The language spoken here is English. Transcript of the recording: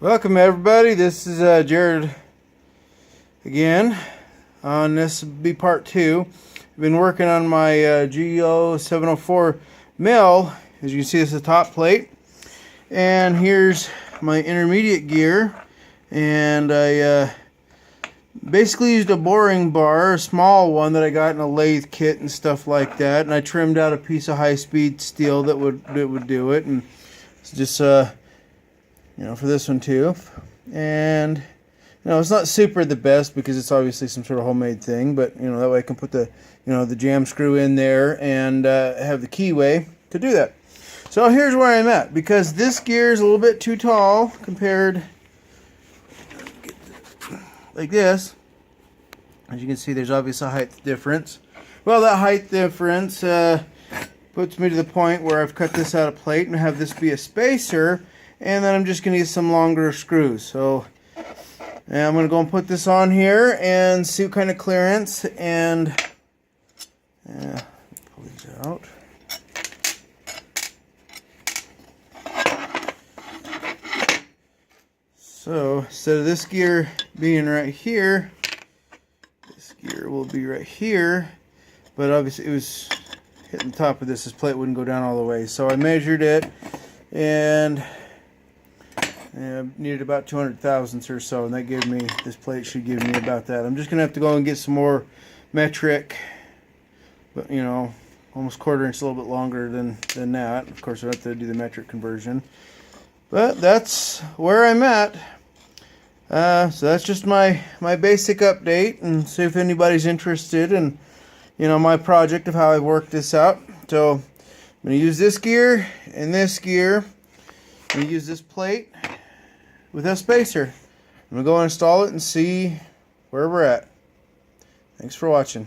Welcome everybody, this is Jared again. This will be part 2. I've been working on my G0704 mill. As you can see, this is the top plate. And here's my intermediate gear. And I basically used a boring bar, a small one that I got in a lathe kit and stuff like that. And I trimmed out a piece of high-speed steel that would do it. And it's just for this one too. And it's not super the best because it's obviously some sort of homemade thing, but that way I can put the the jam screw in there and have the keyway to do that. So here's where I'm at, because this gear is a little bit too tall compared like this. As you can see, there's obviously a height difference. Well, that height difference puts me to the point where I've cut this out of plate and have this be a spacer. And then I'm just going to use some longer screws. So I'm going to go and put this on here and see what kind of clearance. And pull these out. So instead of this gear being right here, this gear will be right here. But obviously it was hitting the top of this. This plate wouldn't go down all the way. So I measured it and needed about 200 thousandths or so, and that gave me, this plate should give me about that. I'm just gonna have to go and get some more metric, but almost quarter inch, a little bit longer than that. Of course I have to do the metric conversion, but that's where I'm at. So that's just my basic update, and see if anybody's interested in my project of how I worked this out. So I'm gonna use this gear and this gear. I'm gonna use this plate with a spacer. I'm going to go install it and see where we're at. Thanks for watching.